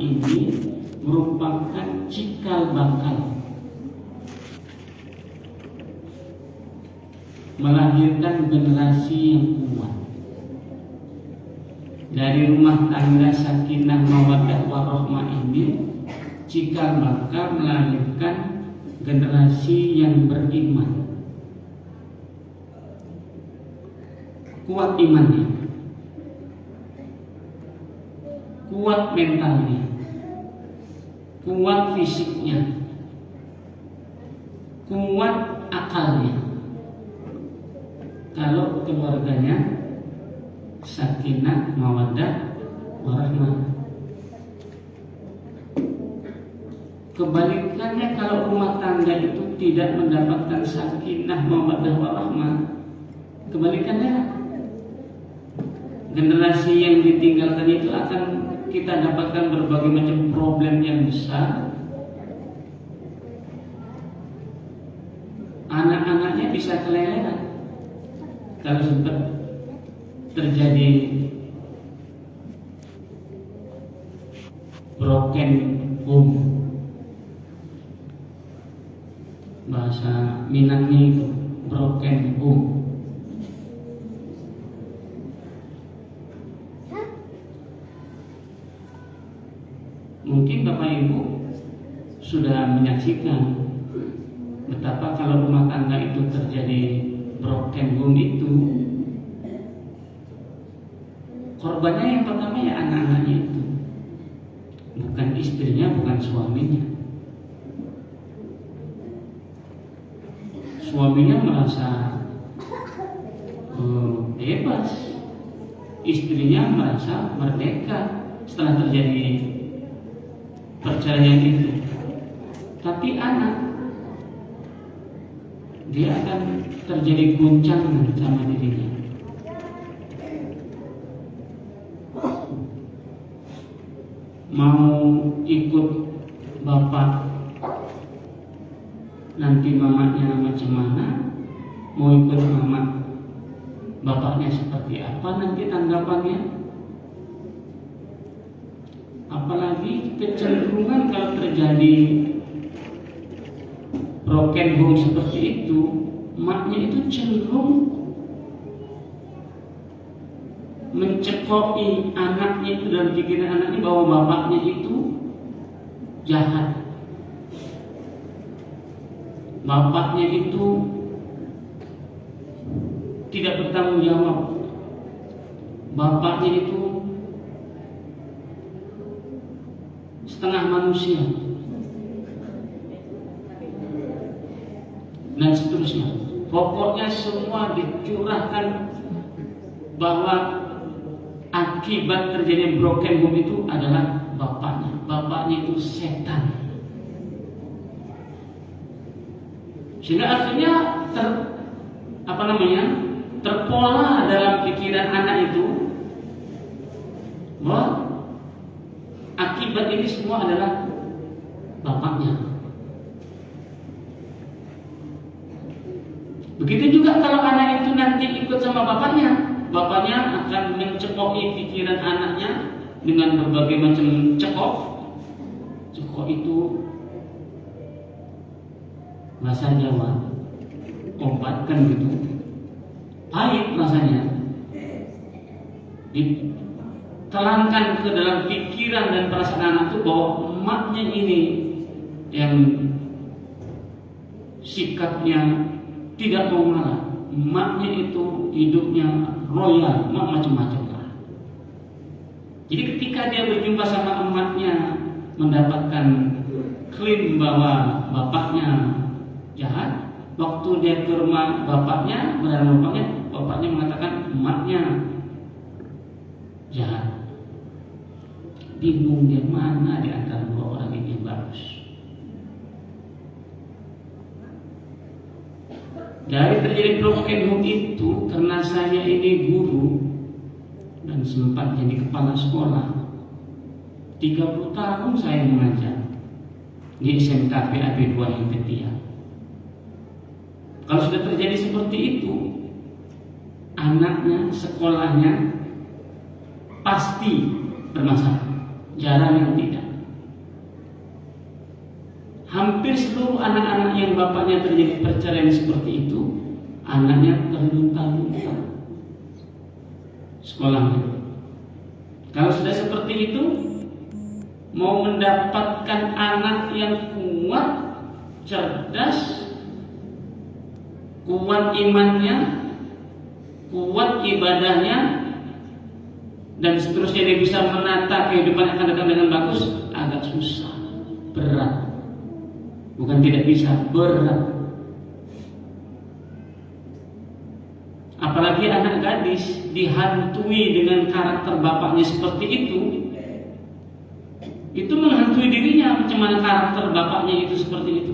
ini merupakan cikal bakal melahirkan generasi yang kuat. Dari rumah tangga sakinah mawaddah warahmah ini cikal bakal melahirkan generasi yang beriman, kuat imannya, kuat mentalnya, kuat fisiknya, kuat akalnya. Kalau keluarganya sakinah mawaddah warahmah. Kebalikannya, kalau rumah tangga itu tidak mendapatkan sakinah mawaddah warahmah, kebalikannya generasi yang ditinggalkan itu akan kita dapatkan berbagai macam problem yang besar. Anak-anaknya bisa kelelehan. Kalau sempat terjadi broken home, bahasa Minangnya itu broken home. Mungkin Bapak Ibu sudah menyaksikan betapa kalau rumah tangga itu terjadi broken home itu, korbannya yang pertama ya anak-anaknya itu, bukan istrinya, bukan suaminya. Suaminya merasa bebas, istrinya merasa merdeka setelah terjadi perceraian itu. Tapi anak, dia akan terjadi guncangan sama dirinya. Mau ikut bapak, nanti mamanya macam mana? Mau ikut mama, bapaknya seperti apa nanti tanggapannya? Apalagi kecenderungan kalau terjadi broken home seperti itu, maknya itu cenderung mencekoki anaknya itu dalam pikiran anaknya bahwa bapaknya itu jahat, bapaknya itu tidak bertanggung jawab, bapaknya itu setengah manusia, dan seterusnya. Pokoknya semua dicurahkan bahwa akibat terjadi broken home itu adalah bapaknya. Bapaknya itu setan. Sehingga akhirnya terpola dalam pikiran anak itu bahwa akibat ini semua adalah bapaknya. Begitu juga kalau anak itu nanti ikut sama bapaknya, bapaknya akan mencekoki pikiran anaknya dengan berbagai macam cekok. Cekok itu bahasa Jawa, obat kan gitu, pahit rasanya, ditelankan ke dalam pikiran dan perasaan anak itu bahwa emaknya ini yang sikapnya tidak mau ngalah, emaknya itu hidupnya royal, emak macam-macam lah. Jadi ketika dia berjumpa sama emaknya, mendapatkan klaim bahwa bapaknya jahat, waktu dia ke rumah bapaknya, bapaknya mengatakan emaknya jahat. Bingung dia mana di antara dua orang ini yang bagus. Dari terjadi broken home itu, karena saya ini guru dan sempat jadi kepala sekolah, 30 tahun saya mengajar di SMK PAP 2 yang Petia. Kalau sudah terjadi seperti itu, anaknya, sekolahnya pasti bermasalah, jarang yang tidak. hampir seluruh anak-anak yang bapaknya terjadi perceraian seperti itu, anaknya terlunta-lunta sekolahnya. Kalau sudah seperti itu, mau mendapatkan anak yang kuat, cerdas, kuat imannya, kuat ibadahnya, dan seterusnya dia bisa menata kehidupan akan datang dengan bagus, agak susah, berat. Bukan tidak bisa, berat. Apalagi anak gadis dihantui dengan karakter bapaknya seperti itu menghantui dirinya. Macam mana karakter bapaknya itu seperti itu.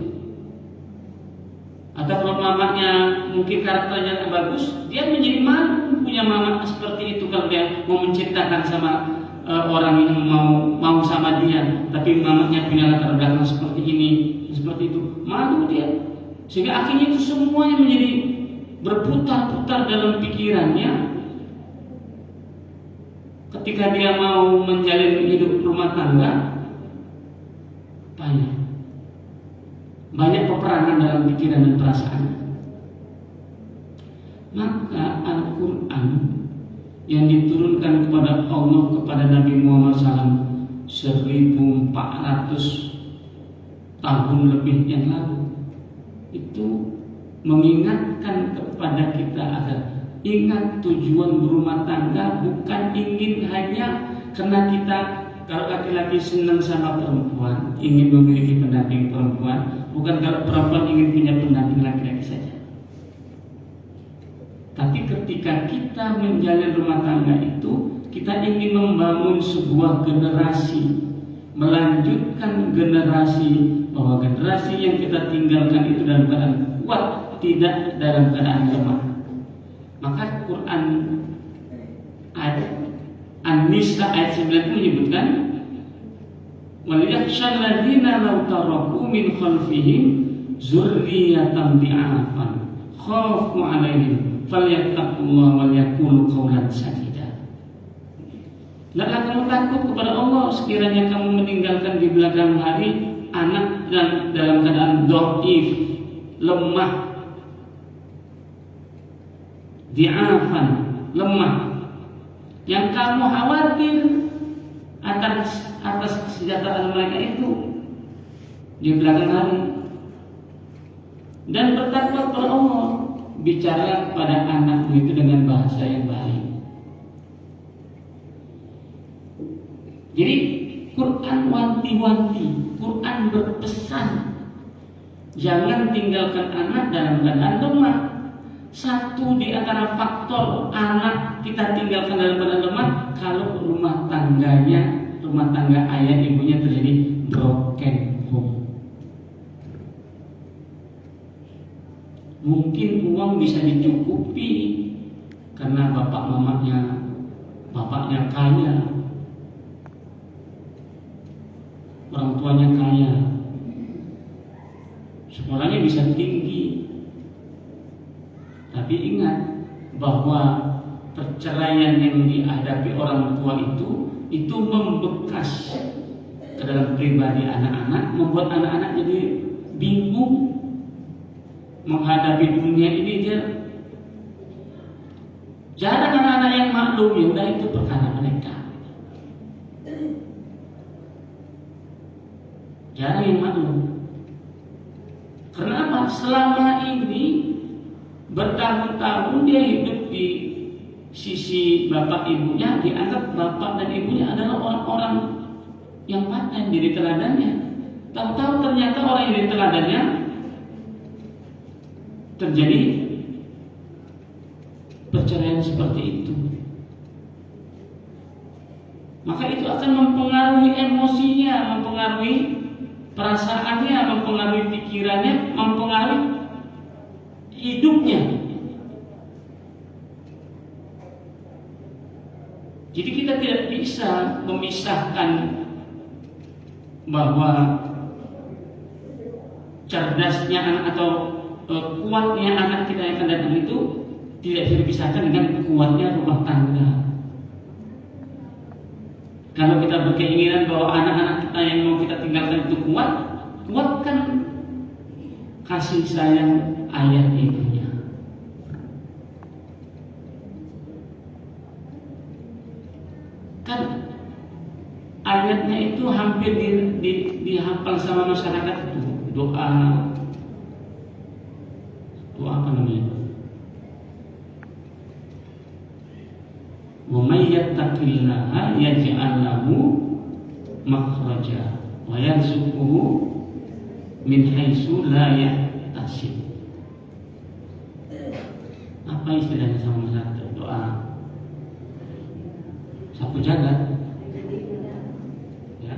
Atau kalau mamanya mungkin karakternya tidak bagus, dia menjadi malu punya mama seperti itu. Kalau dia mau menceritakan sama orang yang mau sama dia, tapi mamanya punya latar belakang seperti ini, seperti itu, malu dia. Sehingga akhirnya itu semuanya menjadi berputar-putar dalam pikirannya. Ketika dia mau menjalin hidup rumah tangga, payah. Banyak peperangan dalam pikiran dan perasaan. Maka Al-Quran yang diturunkan kepada Allah, kepada Nabi Muhammad SAW 1400 tahun lebih yang lalu, itu mengingatkan kepada kita agar ingat tujuan berumah tangga bukan ingin hanya karena kita, kalau laki-laki senang sama perempuan, ingin memiliki pendamping perempuan, bukan kalau perempuan ingin punya pendamping laki-laki saja. Tapi ketika kita menjalin rumah tangga itu, kita ingin membangun sebuah generasi, melanjutkan generasi, bahwa generasi yang kita tinggalkan itu dalam keadaan kuat, tidak dalam keadaan lemah. Maka Quran ayat An-Nisa ayat 9 menyebutkan, وَلْيَخْشَى الَّذِينَ لَوْ تَرَكُوا مِنْ خَلْفِهِمْ ذُرِّيَّةً ضِعَافًا خَافُوا عَلَيْهِمْ فَلْيَتَّقُوا اللَّهَ وَلْيَقُولُوا قَوْلًا سَدِيدًا. Hendaklah kamu takut kepada Allah sekiranya kamu meninggalkan di belakang hari anak dan dalam keadaan dhaif, lemah, di'afan, lemah, yang kamu khawatir atas kesejahteraan mereka itu di belakang hari. Dan bertakwa kepada Allah, bicara kepada anakmu itu dengan bahasa yang baik. Jadi Quran wanti-wanti, Quran berpesan, jangan tinggalkan anak dalam keadaan lemah. Satu di antara faktor anak kita tinggalkan dalam keadaan lemah, kalau rumah tangga ayah ibunya terjadi broken home. Mungkin uang bisa dicukupi karena bapaknya kaya, orang tuanya kaya, sekolahnya bisa tinggi. Tapi ingat bahwa perceraian yang dihadapi orang tua itu membekas ke dalam pribadi anak-anak, membuat anak-anak jadi bingung menghadapi dunia ini. Jarang anak-anak yang maklum, ya udah itu perkara mereka. Jarang yang maklum. Kenapa? Selama ini bertahun-tahun dia hidup di sisi bapak ibunya, dianggap bapak dan ibunya adalah orang-orang yang paten, jadi teladannya. Tahu-tahu ternyata orang yang jadi teladannya terjadi perceraian seperti itu. Maka itu akan mempengaruhi emosinya, mempengaruhi perasaannya, mempengaruhi pikirannya, mempengaruhi hidupnya. Jadi kita tidak bisa memisahkan bahwa cerdasnya anak atau kuatnya anak kita yang akan datang itu tidak bisa dipisahkan dengan kuatnya rumah tangga. Kalau kita berkeinginan bahwa anak-anak kita yang mau kita tinggalkan itu kuat, kuatkan kasih sayang ayah ibunya. Kan ayatnya itu hampir dihafal sama masyarakat itu. Doa apa namanya? Wa may yattaqillaha yaj'al lahu makhraja wa yarzuquhu min haitsu la yahtasib. Apa istilahnya sama masyarakat? Doa sapu jagat. Ya.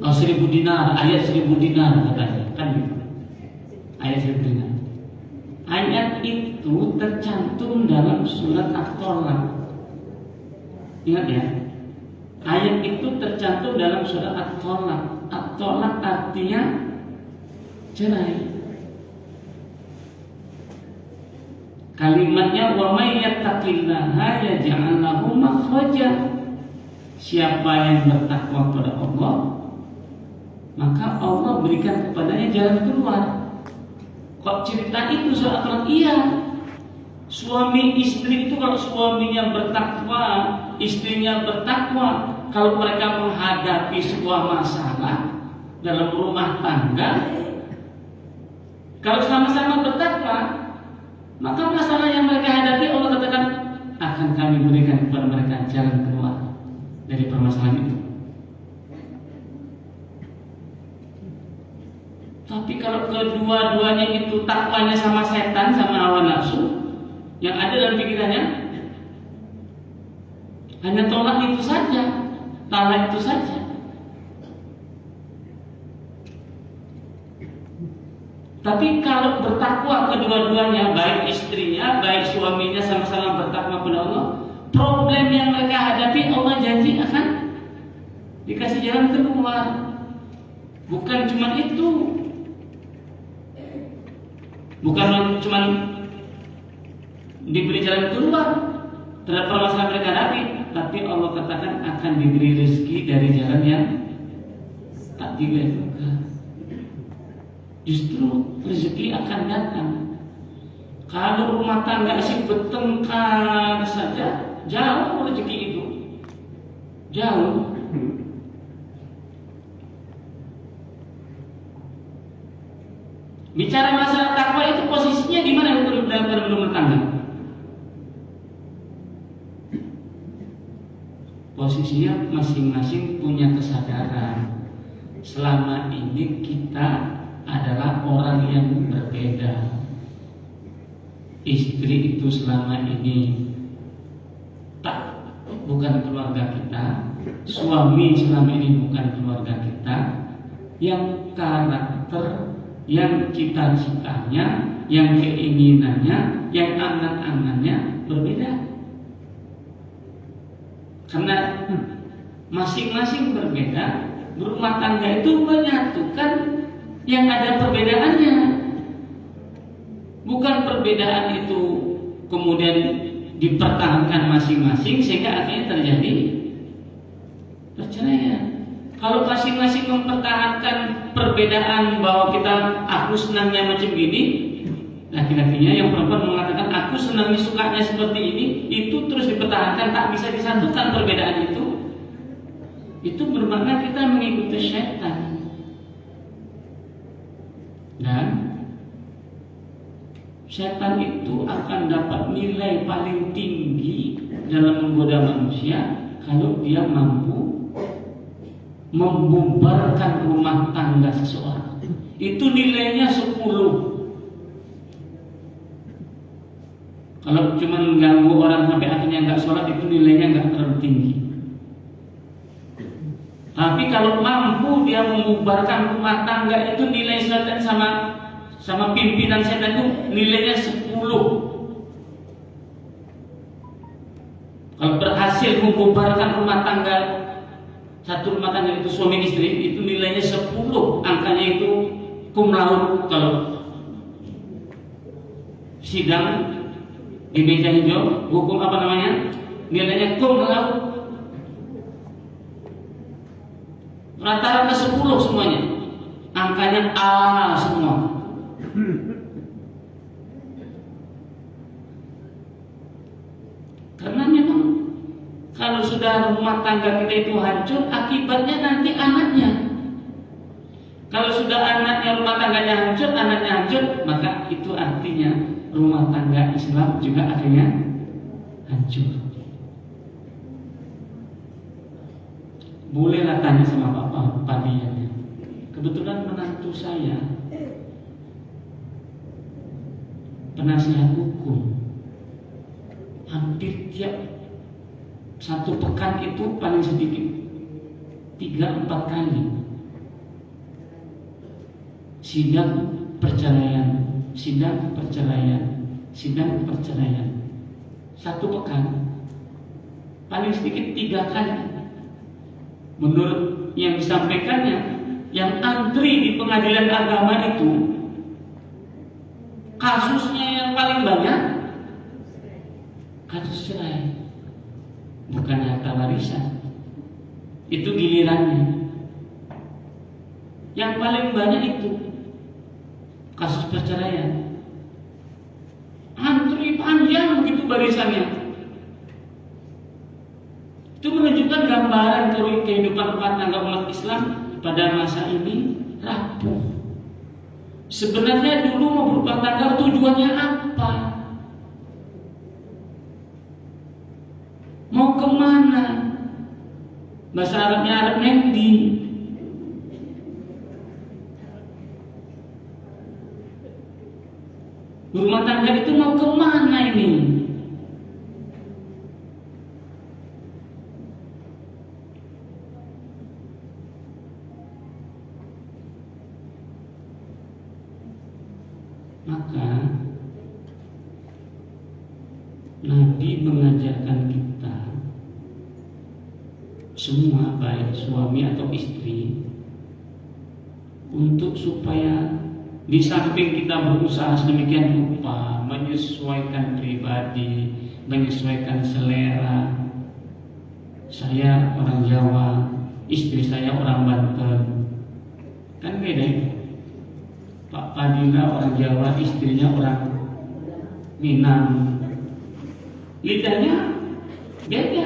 1000 dinar, ayat 1000 dinar katanya. Kan gitu. Ayat 1000 dinar. Ayat itu tercantum dalam surat At-Tolak. Ingat ya, ayat itu tercantum dalam surat At-Tolak. At-Tolak artinya cerai. Kalimatnya wa may yattaqillaha yaj'al lahu makhraja. Siapa yang bertakwa kepada Allah, maka Allah berikan kepadanya jalan keluar. Kok cerita itu soal iya. Suami istri itu kalau suaminya bertakwa, istrinya bertakwa, kalau mereka menghadapi sebuah masalah dalam rumah tangga, kalau sama-sama bertakwa, maka masalah yang mereka hadapi Allah katakan akan kami berikan kepada mereka jalan keluar dari permasalahan itu. Tapi kalau kedua-duanya itu takwanya sama setan, sama hawa nafsu, yang ada dalam pikirannya hanya tolak itu saja, talak itu saja. Tapi kalau bertakwa kedua-duanya, baik istrinya, baik suaminya sama-sama bertakwa kepada Allah, problem yang mereka hadapi Allah janji akan dikasih jalan keluar. Bukan cuma itu. Bukan cuma diberi jalan keluar terhadap permasalahan mereka hadapi, tapi Allah katakan akan diberi rezeki dari jalan yang tak diduga. Justru rezeki akan datang. Kalau rumah tangga asik bertengkar saja, jauh rezeki itu, jauh. Bicara masalah takwa itu posisinya di mana untuk dalam rumah tangga? Posisinya masing-masing punya kesadaran. Selama ini kita adalah orang yang berbeda. Istri itu selama ini bukan keluarga kita. Suami selama ini bukan keluarga kita. Yang karakter, yang cita-citanya, yang keinginannya, yang angan-angannya berbeda. Karena masing-masing berbeda, berumah tangga itu menyatukan yang ada perbedaannya. Bukan perbedaan itu kemudian dipertahankan masing-masing sehingga akhirnya terjadi perceraian. Kalau masing-masing mempertahankan perbedaan bahwa aku senangnya macam gini, laki-lakinya yang perempuan mengatakan aku senangnya sukanya seperti ini, itu terus dipertahankan, tak bisa disatukan perbedaan itu bermakna kita mengikuti syaitan. Dan syaitan itu akan dapat nilai paling tinggi dalam menggoda manusia kalau dia mampu membubarkan rumah tangga seseorang. Itu nilainya 10. Kalau cuma mengganggu orang sampai akhirnya nggak sholat, itu nilainya nggak terlalu tinggi. Tapi kalau mampu dia membubarkan rumah tangga, itu nilai setan sama pimpinan setan itu nilainya 10. Kalau berhasil membubarkan rumah tangga, satu rumah tangga itu suami istri, itu nilainya 10. Angkanya itu cum laude. Kalau sidang di meja hijau, hukum apa namanya? Nilainya cum laude. Rata-rata 10 semuanya. Angkanya A semua. Karena memang kalau sudah rumah tangga kita itu hancur, akibatnya nanti anaknya. Kalau sudah anaknya rumah tangganya hancur, maka itu artinya rumah tangga Islam juga akhirnya hancur. Bolehlah tanya sama Bapak Padiannya. Kebetulan menantu saya penasihat hukum. Hampir tiap satu pekan itu paling sedikit 3-4 kali sidang perceraian. Satu pekan paling sedikit 3 kali. Menurut yang disampaikannya, yang antri di pengadilan agama itu kasusnya yang paling banyak kasus cerai, bukan harta warisan. Itu gilirannya. Yang paling banyak itu kasus perceraian. Antri panjang begitu barisannya. Itu menunjukkan gambaran kehidupan rumah tangga umat Islam pada masa ini rapuh. Sebenarnya dulu mau berumah tangga tujuannya apa? Mau kemana? Bahasa Arabnya Arab Mendi. Berumah tangga itu mau kemana ini? Maka Nabi mengajarkan kita semua, baik suami atau istri, untuk supaya di samping kita berusaha sedemikian rupa menyesuaikan pribadi, menyesuaikan selera. Saya orang Jawa, istri saya orang Banten, kan beda itu. Pak Padilla orang Jawa, istrinya orang Minang. Lidahnya beda.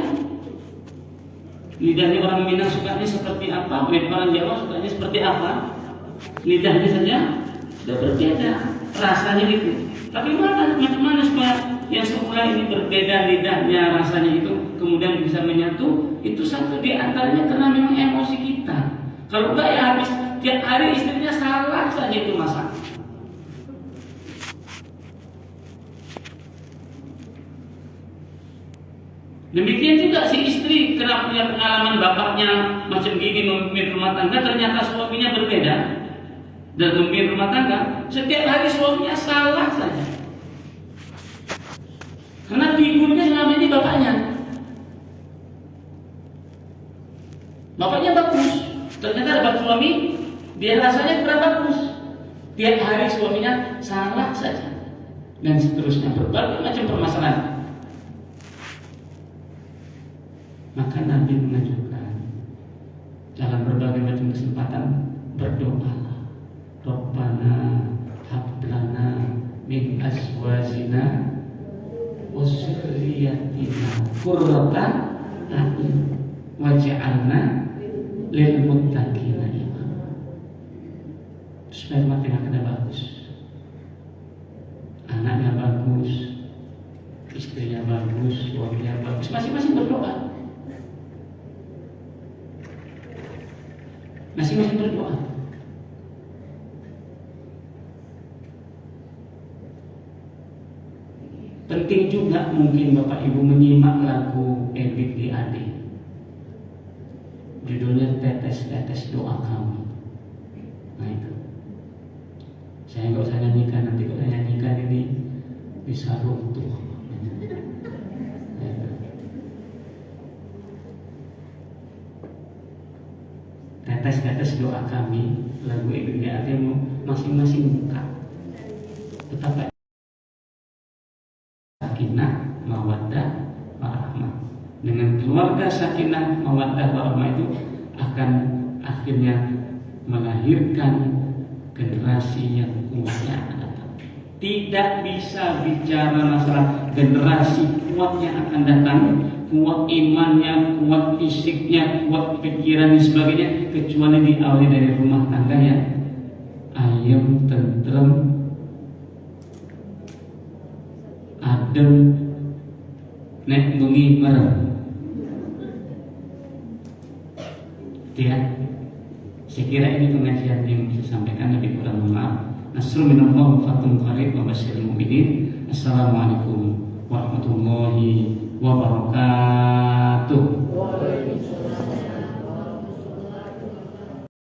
Lidahnya orang Minang sukanya seperti apa, orang Jawa sukanya seperti apa. Lidahnya saja sudah berbeda, rasanya itu. Tapi macam mana supaya yang semula ini berbeda lidahnya, rasanya itu kemudian bisa menyatu? Itu satu di antaranya karena memang emosi kita. Kalau enggak ya habis tiap hari istrinya salah saja itu masak. Demikian juga si istri kerap punya pengalaman bapaknya macam gini memimpin rumah tangga, ternyata suaminya berbeda dan memimpin rumah tangga. Setiap hari suaminya salah saja. Karena figurnya selama ini bapaknya. Bapaknya bagus, ternyata dapat suami dia rasanya kurang bagus. Tiap hari suaminya salah saja dan seterusnya, berbagai macam permasalahan. Maka Nabi mengajukan dalam berbagai macam kesempatan berdoa, Rabbana hablana min azwajina wa dzurriyyatina qurrata a'yun waj'alna lil muttaqina imama. Supaya rumah tangga kita bagus, anaknya bagus, istrinya bagus, suaminya bagus, masing-masing berdoa. Masing-masing berdoa. Penting juga mungkin Bapak Ibu menyimak lagu Ebit di Ade. Judulnya Tetes-Tetes Doa Kamu. Nah itu. Saya nggak usah nyanyikan, nanti kalau nyanyikan ini bisa runtuh. Tetes-tetes doa kami, lagu Ibnu Ade masing-masing buka. Betapa sakinah, mawaddah, warahmah. Dengan keluarga sakinah, mawaddah, warahmah itu akan akhir akhirnya melahirkan generasi yang kuat yang akan datang. Tidak bisa bicara masalah generasi kuat yang akan datang, kuat imannya, kuat fisiknya, kuat pikiran dan sebagainya, kecuali diawali dari rumah tangga yang ayam, tentrem, adem, nek bengi bareng. Ya, saya kira ini pengajian yang bisa sampaikan, lebih kurang maaf. Nasrul minallah wa fathun qarib wa basyiril mu'minin. Assalamualaikum warahmatullahi wabarakatuh.